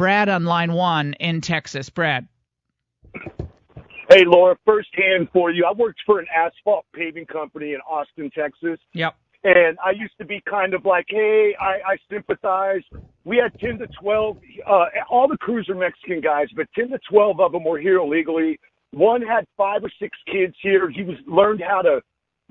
Brad on line 1 in Texas. Brad. Hey, Laura, firsthand for you. I worked for an asphalt paving company in Austin, Texas. Yep. And I used to be kind of like, hey, I sympathize. We had 10 to 12, all the crews are Mexican guys, but 10 to 12 of them were here illegally. One had 5 or 6 kids here. He learned how to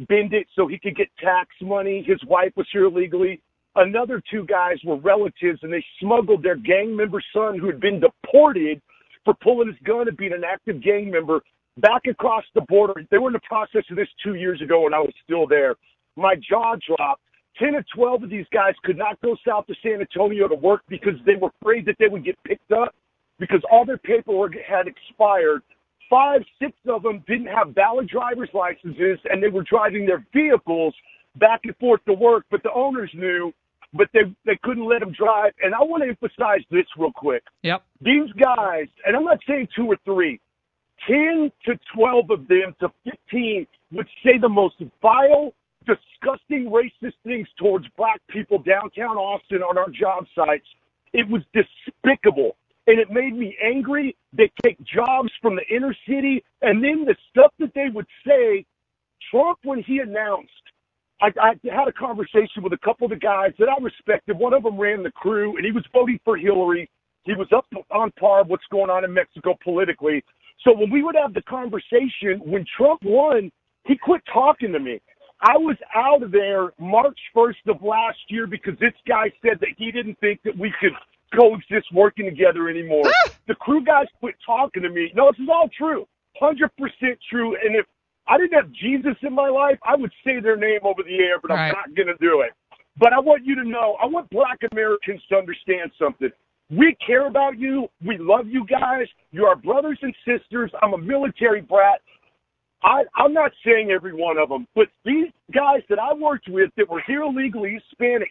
bend it so he could get tax money. His wife was here illegally. Another 2 guys were relatives, and they smuggled their gang member son, who had been deported for pulling his gun and being an active gang member, back across the border. They were in the process of this 2 years ago, and I was still there. My jaw dropped. 10 or 12 of these guys could not go south to San Antonio to work because they were afraid that they would get picked up because all their paperwork had expired. 5, 6 of them didn't have valid driver's licenses, and they were driving their vehicles back and forth to work, but the owners knew, but they couldn't let them drive. And I want to emphasize this real quick. Yep. These guys, and I'm not saying 2 or 3, 10 to 12 of them to 15 would say the most vile, disgusting, racist things towards black people downtown Austin on our job sites. It was despicable, and it made me angry. They take jobs from the inner city, and then the stuff that they would say. Trump, when he announced, I had a conversation with a couple of the guys that I respected. One of them ran the crew, and he was voting for Hillary. He was up on par with what's going on in Mexico politically. So when we would have the conversation, when Trump won, he quit talking to me. I was out of there March 1st of last year because this guy said that he didn't think that we could coexist working together anymore. The crew guys quit talking to me. No, this is all true. 100% true. And if I didn't have Jesus in my life, I would say their name over the air, but I'm not going to do it. But I want you to know, I want black Americans to understand something. We care about you. We love you guys. You're our brothers and sisters. I'm a military brat. I'm not saying every one of them, but these guys that I worked with that were here illegally, Hispanics,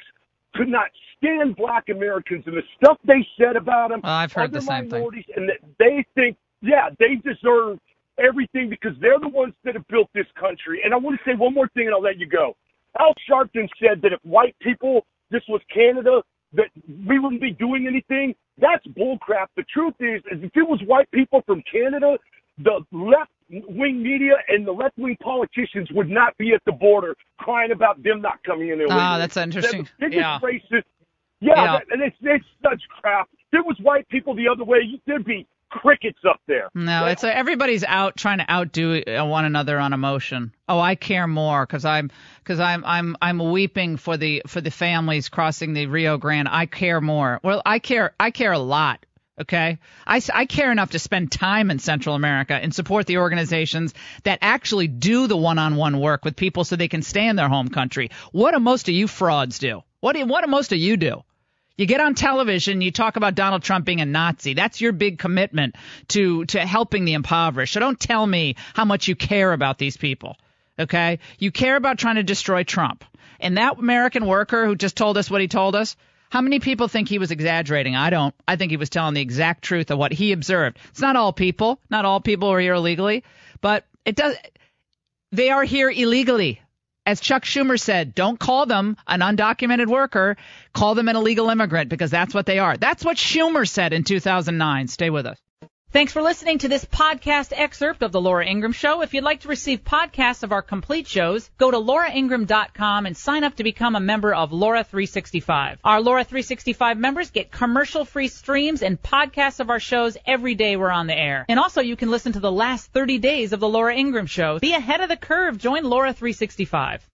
could not stand black Americans and the stuff they said about them. I've heard the same thing. And that they think, they deserve everything because they're the ones that have built this country. And I want to say one more thing and I'll let you go. Al Sharpton said that if white people, this was Canada, that we wouldn't be doing anything. That's bullcrap. The truth is if it was white people from Canada, the left-wing media and the left-wing politicians would not be at the border crying about them not coming in illegally. That's interesting. Racist. And it's such crap. If there was white people the other way, there'd be crickets up there. No, it's everybody's out trying to outdo one another on emotion. Oh, I care more because I'm weeping for the families crossing the Rio Grande. I care more. Well, I care a lot. Okay, I care enough to spend time in Central America and support the organizations that actually do the one-on-one work with people so they can stay in their home country. What do most of you frauds do? What do most of you do? You get on television, you talk about Donald Trump being a Nazi. That's your big commitment to helping the impoverished. So don't tell me how much you care about these people. Okay, you care about trying to destroy Trump. And that American worker who just told us what he told us. How many people think he was exaggerating? I don't. I think he was telling the exact truth of what he observed. It's not all people. Not all people are here illegally. But they are here illegally. As Chuck Schumer said, don't call them an undocumented worker. Call them an illegal immigrant because that's what they are. That's what Schumer said in 2009. Stay with us. Thanks for listening to this podcast excerpt of The Laura Ingraham Show. If you'd like to receive podcasts of our complete shows, go to lauraingraham.com and sign up to become a member of Laura 365. Our Laura 365 members get commercial-free streams and podcasts of our shows every day we're on the air. And also, you can listen to the last 30 days of The Laura Ingraham Show. Be ahead of the curve. Join Laura 365.